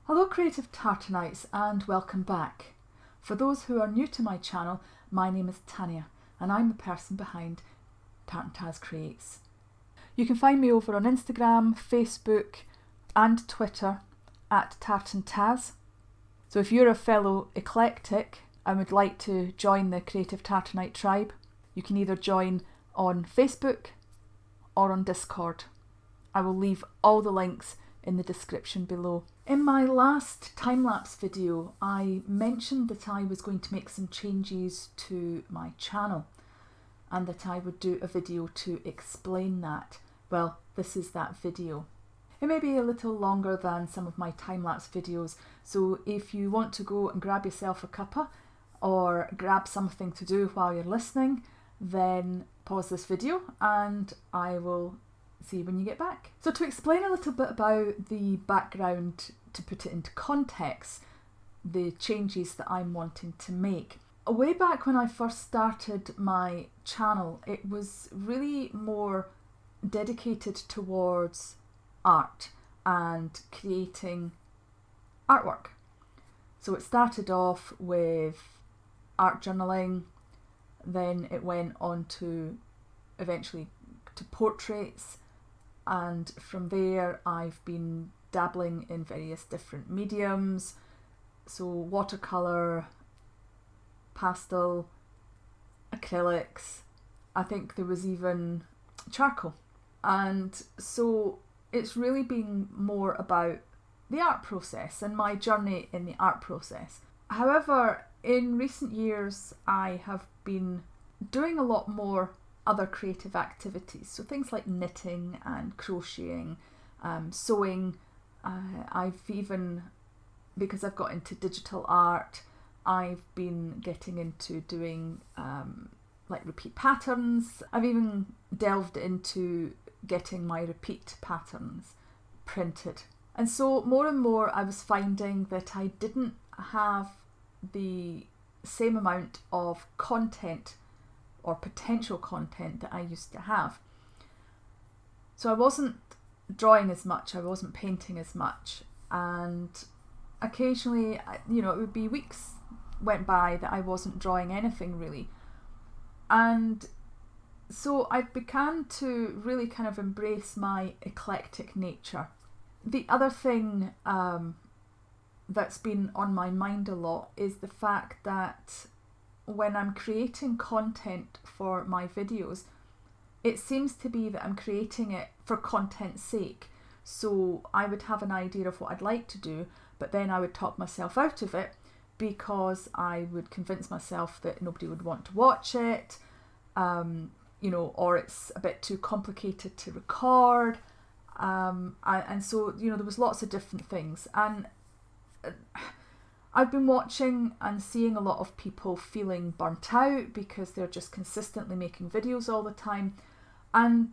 Hello creative Tartanites and welcome back. For those who are new to my channel, my name is Tanya and I'm the person behind Tartantaz Creates. You can find me over on Instagram, Facebook and Twitter at Tartantaz. So if you're a fellow eclectic and would like to join the Creative Tartanite tribe, you can either join on Facebook or on Discord. I will leave all the links in the description below. In my last time-lapse video, I mentioned that I was going to make some changes to my channel and that I would do a video to explain that. Well, this is that video. It may be a little longer than some of my time-lapse videos, so if you want to go and grab yourself a cuppa or grab something to do while you're listening, then pause this video and I will see you when you get back. So to explain a little bit about the background, to put it into context, the changes that I'm wanting to make. Way back when I first started my channel, it was really more dedicated towards art and creating artwork. So it started off with art journaling, then it went on to eventually to portraits, and from there I've been dabbling in various different mediums, so watercolour, pastel, acrylics, I think there was even charcoal. And so it's really been more about the art process and my journey in the art process. However, in recent years I have been doing a lot more other creative activities, so things like knitting and crocheting, sewing. I've even, because I've got into digital art, I've been getting into doing like repeat patterns. I've even delved into getting my repeat patterns printed. And so more and more I was finding that I didn't have the same amount of content or potential content that I used to have. So I wasn't drawing as much, I wasn't painting as much, and occasionally, you know, it would be weeks went by that I wasn't drawing anything really. And so I began to really kind of embrace my eclectic nature. The other thing that's been on my mind a lot is the fact that when I'm creating content for my videos, it seems to be that I'm creating it for content's sake. So I would have an idea of what I'd like to do, but then I would talk myself out of it because I would convince myself that nobody would want to watch it, you know, or it's a bit too complicated to record. And so, you know, there was lots of different things. And I've been watching and seeing a lot of people feeling burnt out because they're just consistently making videos all the time. And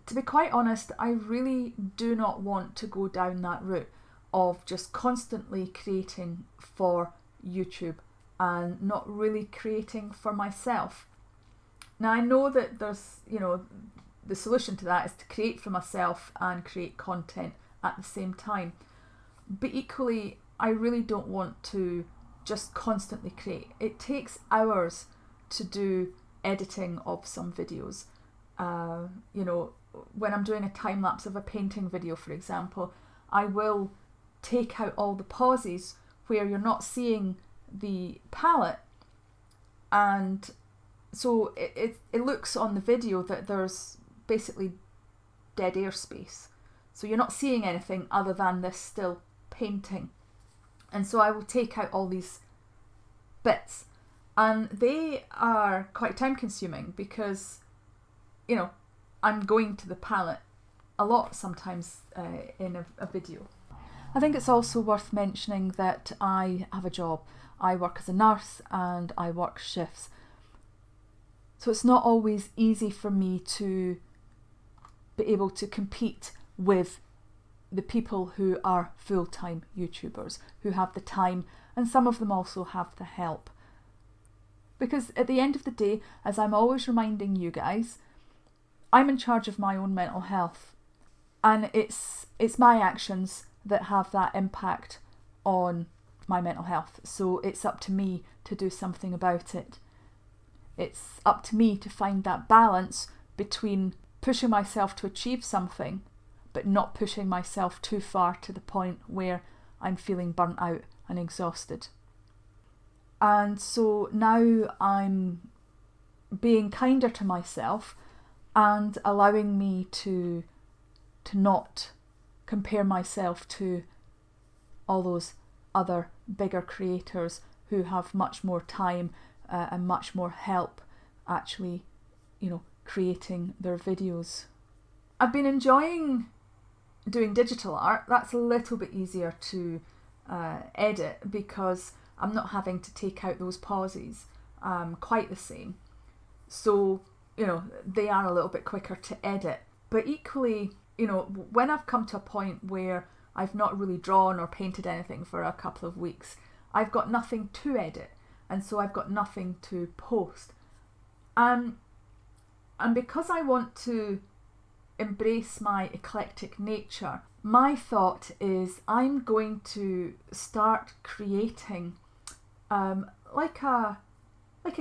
to be quite honest, I really do not want to go down that route of just constantly creating for YouTube and not really creating for myself. Now I know that there's, you know, the solution to that is to create for myself and create content at the same time. But equally, I really don't want to just constantly create. It takes hours to do editing of some videos. You know, when I'm doing a time lapse of a painting video, for example, I will take out all the pauses where you're not seeing the palette, and so it looks on the video that there's basically dead air space. So you're not seeing anything other than this still painting. And so I will take out all these bits, and they are quite time consuming because, you know, I'm going to the palette a lot sometimes in a video. I think it's also worth mentioning that I have a job. I work as a nurse and I work shifts. So it's not always easy for me to be able to compete with the people who are full-time YouTubers, who have the time, and some of them also have the help. Because at the end of the day, as I'm always reminding you guys, I'm in charge of my own mental health, and it's my actions that have that impact on my mental health. So it's up to me to do something about it. It's up to me to find that balance between pushing myself to achieve something, but not pushing myself too far to the point where I'm feeling burnt out and exhausted. And so now I'm being kinder to myself and allowing me to not compare myself to all those other bigger creators who have much more time and much more help actually, creating their videos. I've been enjoying doing digital art. That's a little bit easier to edit because I'm not having to take out those pauses quite the same. So, they are a little bit quicker to edit. But equally, when I've come to a point where I've not really drawn or painted anything for a couple of weeks, I've got nothing to edit, and so I've got nothing to post. And because I want to embrace my eclectic nature, my thought is I'm going to start creating like a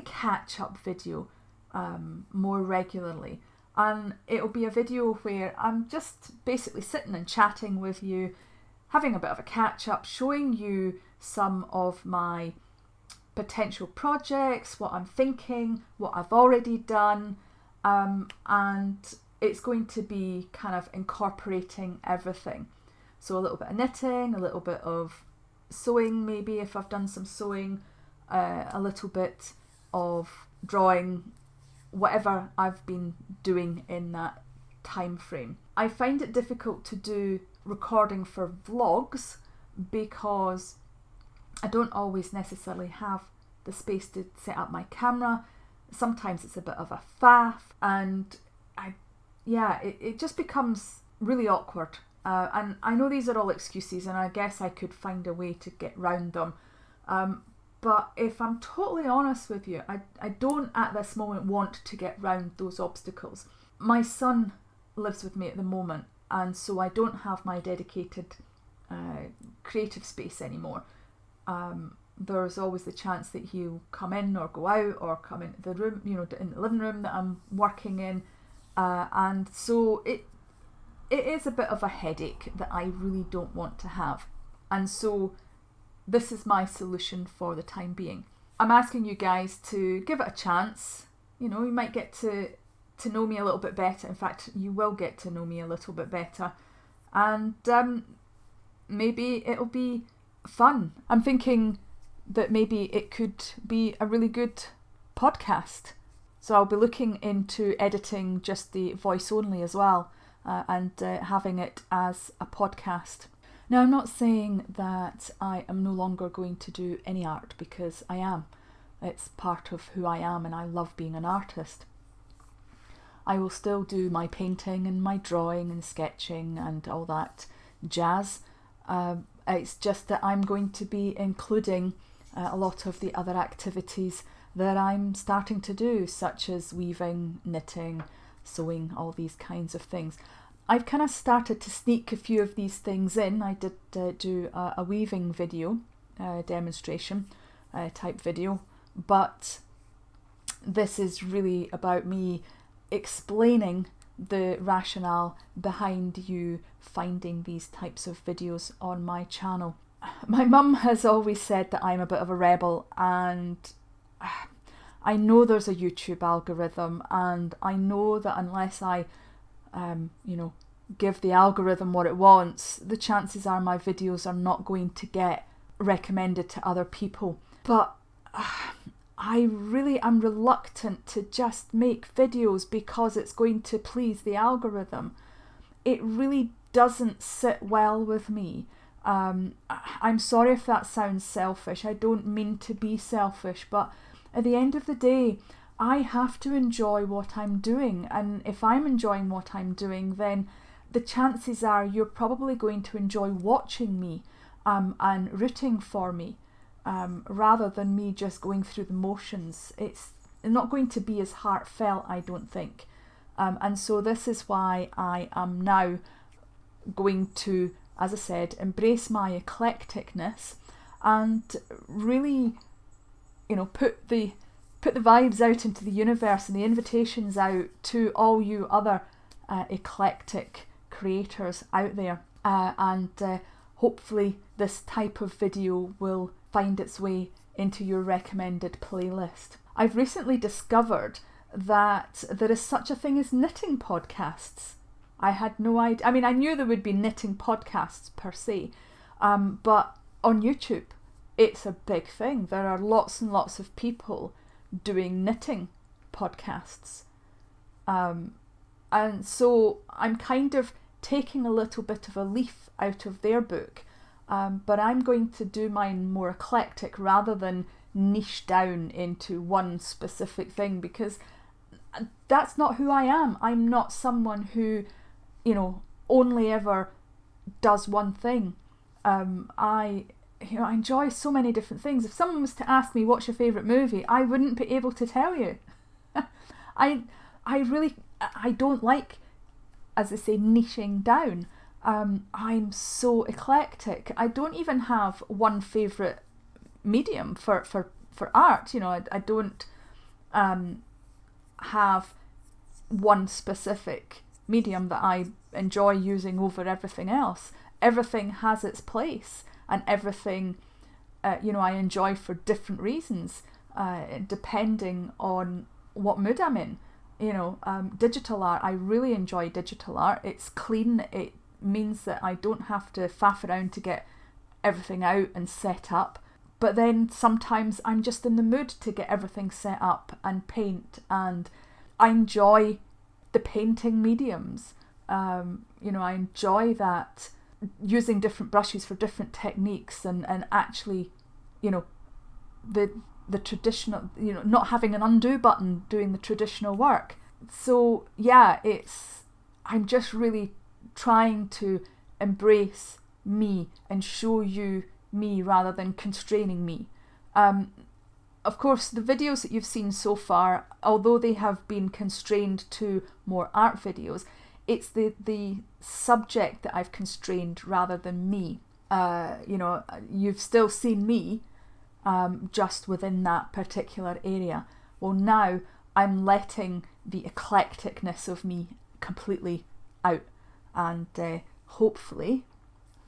catch-up video more regularly. And it'll be a video where I'm just basically sitting and chatting with you, having a bit of a catch-up, showing you some of my potential projects, what I'm thinking, what I've already done, and it's going to be kind of incorporating everything. So a little bit of knitting, a little bit of sewing maybe if I've done some sewing, a little bit of drawing, whatever I've been doing in that time frame. I find it difficult to do recording for vlogs because I don't always necessarily have the space to set up my camera. Sometimes it's a bit of a faff, and it just becomes really awkward. And I know these are all excuses, and I guess I could find a way to get round them. But if I'm totally honest with you, I don't at this moment want to get round those obstacles. My son lives with me at the moment, and so I don't have my dedicated creative space anymore. There's always the chance that he'll come in or go out or come into the room, in the living room that I'm working in. And so it is a bit of a headache that I really don't want to have. And so this is my solution for the time being. I'm asking you guys to give it a chance. You might get to know me a little bit better. In fact, you will get to know me a little bit better. And maybe it'll be fun. I'm thinking that maybe it could be a really good podcast. So I'll be looking into editing just the voice only as well, and having it as a podcast. Now, I'm not saying that I am no longer going to do any art, because I am. It's part of who I am, and I love being an artist. I will still do my painting and my drawing and sketching and all that jazz. It's just that I'm going to be including a lot of the other activities that I'm starting to do, such as weaving, knitting, sewing, all these kinds of things. I've kind of started to sneak a few of these things in. I did do a weaving video, demonstration type video, but this is really about me explaining the rationale behind you finding these types of videos on my channel. My mum has always said that I'm a bit of a rebel, and I know there's a YouTube algorithm, and I know that unless I give the algorithm what it wants, the chances are my videos are not going to get recommended to other people. But I really am reluctant to just make videos because it's going to please the algorithm. It really doesn't sit well with me. I'm sorry if that sounds selfish. I don't mean to be selfish, but at the end of the day, I have to enjoy what I'm doing. And if I'm enjoying what I'm doing, then the chances are you're probably going to enjoy watching me and rooting for me, rather than me just going through the motions. It's not going to be as heartfelt, I don't think. And so this is why I am now going to, as I said, embrace my eclecticness and really, put the vibes out into the universe and the invitations out to all you other eclectic creators out there. And hopefully this type of video will find its way into your recommended playlist. I've recently discovered that there is such a thing as knitting podcasts. I had no idea. I mean, I knew there would be knitting podcasts per se, but on YouTube, it's a big thing. There are lots and lots of people doing knitting podcasts. And so I'm kind of taking a little bit of a leaf out of their book, but I'm going to do mine more eclectic rather than niche down into one specific thing, because that's not who I am. I'm not someone who, only ever does one thing. I enjoy so many different things. If someone was to ask me what's your favourite movie, I wouldn't be able to tell you. I don't like, as I say, niching down. I'm so eclectic. I don't even have one favourite medium for art. I don't have one specific medium that I enjoy using over everything else. Everything has its place, and everything I enjoy for different reasons, depending on what mood I'm in. Digital art, I really enjoy digital art. It's clean. It means that I don't have to faff around to get everything out and set up. But then sometimes I'm just in the mood to get everything set up and paint, and I enjoy the painting mediums. I enjoy that, using different brushes for different techniques, and actually, the traditional, not having an undo button doing the traditional work. So yeah, I'm just really trying to embrace me and show you me rather than constraining me. Of course, the videos that you've seen so far, although they have been constrained to more art videos, it's the subject that I've constrained rather than me. You've still seen me, just within that particular area. Well, now I'm letting the eclecticness of me completely out, and hopefully,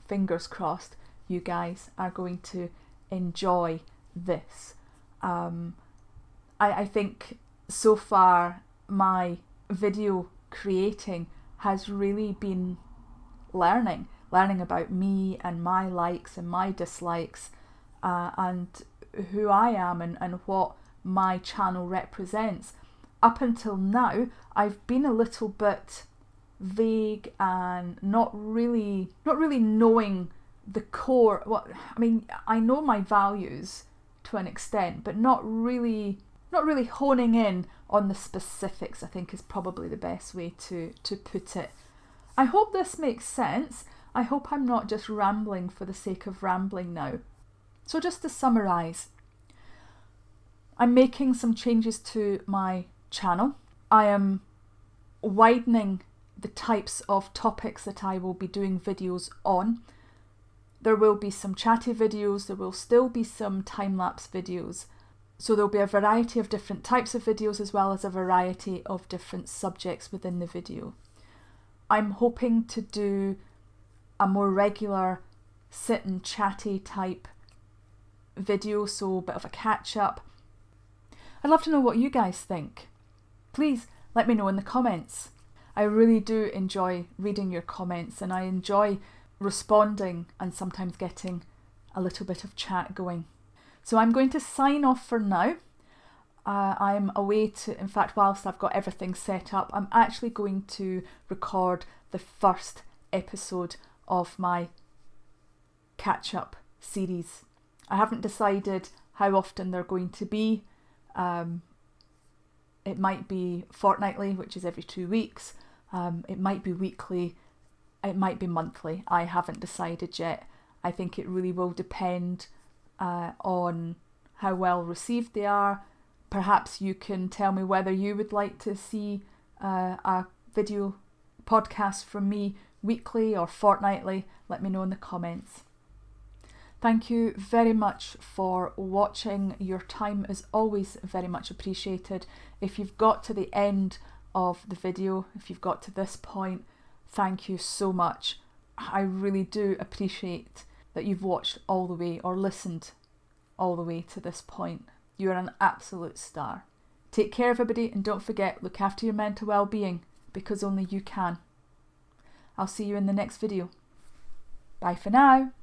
fingers crossed, you guys are going to enjoy this. I think so far my video creating has really been learning about me and my likes and my dislikes, and who I am and what my channel represents. Up until now, I've been a little bit vague and not really knowing the core. I know my values to an extent, but not really honing in on the specifics, I think, is probably the best way to put it. I hope this makes sense. I hope I'm not just rambling for the sake of rambling now. So just to summarise, I'm making some changes to my channel. I am widening the types of topics that I will be doing videos on. There will be some chatty videos, there will still be some time-lapse videos. So there'll be a variety of different types of videos, as well as a variety of different subjects within the video. I'm hoping to do a more regular sit and chatty type video, so a bit of a catch-up. I'd love to know what you guys think. Please let me know in the comments. I really do enjoy reading your comments, and I enjoy responding and sometimes getting a little bit of chat going. So I'm going to sign off for now. I'm away in fact, whilst I've got everything set up, I'm actually going to record the first episode of my catch-up series. I haven't decided how often they're going to be. It might be fortnightly, which is every 2 weeks. It might be weekly. It might be monthly. I haven't decided yet. I think it really will depend on how well received they are. Perhaps you can tell me whether you would like to see a video podcast from me weekly or fortnightly. Let me know in the comments. Thank you very much for watching. Your time is always very much appreciated. If you've got to the end of the video, if you've got to this point, thank you so much. I really do appreciate that you've watched all the way or listened all the way to this point. You're an absolute star. Take care, everybody, and don't forget, look after your mental well-being, because only you can. I'll see you in the next video. Bye for now.